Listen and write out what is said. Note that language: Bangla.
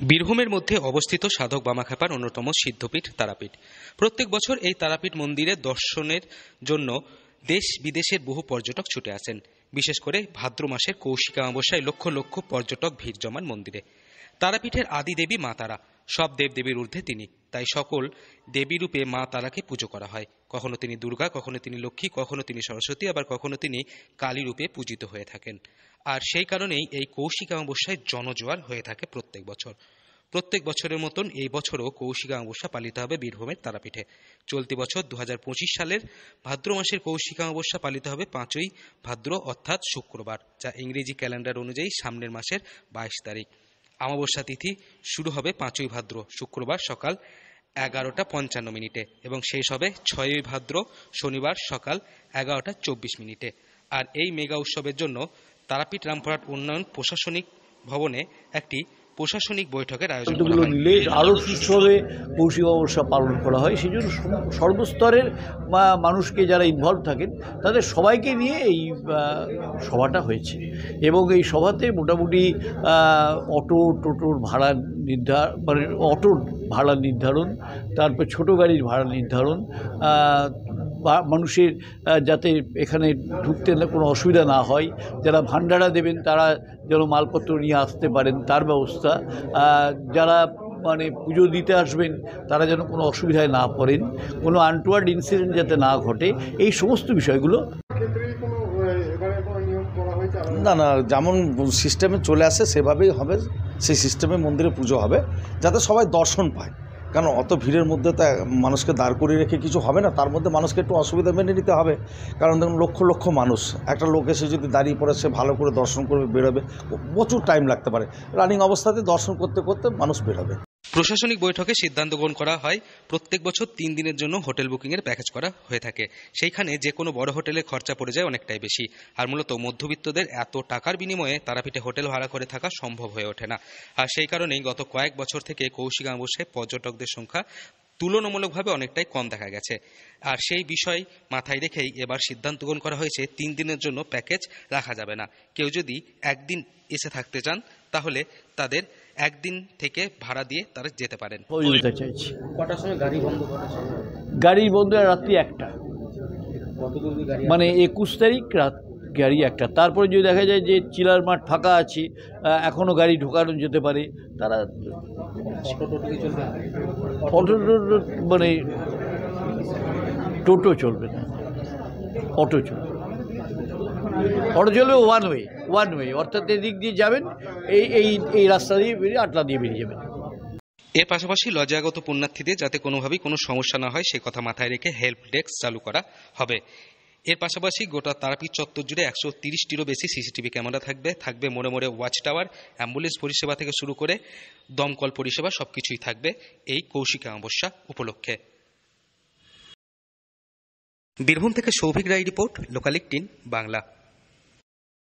বীরভূমের মধ্যে অবস্থিত সাধক বামাখ্যাপার অন্যতম সিদ্ধপীঠ তারাপীঠ। প্রত্যেক বছর এই তারাপীঠ মন্দিরে দর্শনের জন্য দেশ বিদেশের বহু পর্যটক ছুটে আসেন। বিশেষ করে ভাদ্র মাসের কৌশিক অমাবস্যায় লক্ষ লক্ষ পর্যটক ভিড় জমান মন্দিরে। তারাপীঠের আদি দেবী মা তারা, সব দেবদেবীর ঊর্ধ্বে তিনি, তাই সকল দেবী রূপে মা তারাকে পুজো করা হয়। কখনো তিনি দুর্গা, কখনো তিনি লক্ষ্মী, কখনো তিনি সরস্বতী, আবার কখনো তিনি কালী রূপে পূজিত হয়ে থাকেন। আর সেই কারণেই এই কৌশিক অমাবস্যায় জনজোয়ার হয়ে থাকে প্রত্যেক বছর। প্রত্যেক বছরের মতন এই বছরও কৌশিক অমাবস্যা পালিত হবে বীরভূমের তারাপীঠে। চলতি বছর 2025 সালের ভাদ্র মাসের কৌশিক অমাবস্যা পালিত হবে 5ই ভাদ্র অর্থাৎ শুক্রবার, যা ইংরেজি ক্যালেন্ডার অনুযায়ী সামনের মাসের 22 তারিখ। অমাবস্যা তিথি শুরু হবে 5ই ভাদ্র শুক্রবার সকাল 11:55 এবং শেষ হবে 6ই ভাদ্র শনিবার সকাল 11:24। আর এই মেগা উৎসবের জন্য তারাপীঠ রামপুরহাট উন্নয়ন প্রশাসনিক ভবনে একটি প্রশাসনিক বৈঠকের আয়োজন করা হয়। নিলে আরও সুষ্ঠুভাবে কৌশিক অমাবস্যা পালন করা হয়, সেই জন্য সর্বস্তরের মানুষকে যারা ইনভলভ থাকেন তাদের সবাইকে নিয়ে এই সভাটা হয়েছে। এবং এই সভাতে মোটামুটি টোটোর ভাড়া মানে অটোর ভাড়া নির্ধারণ, তারপর ছোটো গাড়ির ভাড়া নির্ধারণ, মানুষের যাতে এখানে ঢুকতে কোনো অসুবিধা না হয়, যারা ভান্ডারা দেবেন তারা যেন মালপত্র নিয়ে আসতে পারেন তার ব্যবস্থা, যারা মানে পুজো দিতে আসবেন তারা যেন কোনো অসুবিধায় না পড়েন, কোনো আনটুয়ার্ড ইনসিডেন্ট যাতে না ঘটে, এই সমস্ত বিষয়গুলো। না, যেমন সিস্টেমে চলে আসে সেভাবেই হবে, সেই সিস্টেমে মন্দিরে পুজো হবে যাতে সবাই দর্শন পায়। কারণ অত ভিড়ের মধ্যে তো মানুষকে দাঁড় করিয়ে রেখে কিছু হবে না, তার মধ্যে মানুষকে একটু অসুবিধা মেনে নিতে হবে। কারণ দেখুন লক্ষ লক্ষ মানুষ, একটা লোক এসে যদি দাঁড়িয়ে পড়ে সে ভালো করে দর্শন করবে, বেরোবে, প্রচুর টাইম লাগতে পারে। রানিং অবস্থাতে দর্শন করতে করতে মানুষ বেরোবে। প্রশাসনিক বৈঠকে সিদ্ধান্ত গ্রহণ করা হয় প্রত্যেক বছর 3 দিনের জন্য হোটেল বুকিংয়ের প্যাকেজ করা হয়ে থাকে। সেইখানে যে কোনো বড় হোটেলে খরচা পড়ে যায় অনেকটাই বেশি, আর মূলত মধ্যবিত্তদের এত টাকার বিনিময়ে তারাপীঠে হোটেল ভাড়া করে থাকা সম্ভব হয়ে ওঠে না। আর সেই কারণেই গত কয়েক বছর থেকে কৌশিক অমাবস্যায় পর্যটকদের সংখ্যা তুলনামূলকভাবে অনেকটাই কম দেখা গেছে। আর সেই বিষয় মাথায় রেখেই এবার সিদ্ধান্ত গ্রহণ করা হয়েছে 3 দিনের জন্য প্যাকেজ রাখা যাবে না। কেউ যদি একদিন এসে থাকতে চান তাহলে তাদের একদিন থেকে ভাড়া দিয়ে তারা যেতে পারেন। চাইছি কটার সময় গাড়ি বন্ধ করা? গাড়ি বন্ধ রাত্রি 1টা, মানে 21 তারিখ রাত গাড়ি 1টা। তারপরে যদি দেখা যায় যে চিলার মাঠ ফাঁকা আছে, এখনও গাড়ি ঢোকানো যেতে পারে, তারা অটো মানে টোটো চলবে না, অটো চলবে। অটো চলবে ওয়ান ওয়ে, অর্থাৎ এদিক দিয়ে যাবেন, এই রাস্তা দিয়ে বেরিয়ে আটলা দিয়ে বেরিয়ে যাবেন। এর পাশাপাশি লজ্জাগত পুণ্যার্থীদের যাতে কোনোভাবেই কোনো সমস্যা না হয় সে কথা মাথায় রেখে হেল্প ডেস্ক চালু করা হবে। এর পাশাপাশি গোটা তারাপীঠ চত্বর জুড়ে 130টিরও বেশি সিসিটিভি ক্যামেরা থাকবে মোড়ে মোড়ে ওয়াচ টাওয়ার, অ্যাম্বুলেন্স পরিষেবা থেকে শুরু করে দমকল পরিষেবা সবকিছুই থাকবে এই কৌশিক অমাবস্যা উপলক্ষে। বীরভূম থেকে সৌভিক রায় রিপোর্ট, লোকাল 18 বাংলা।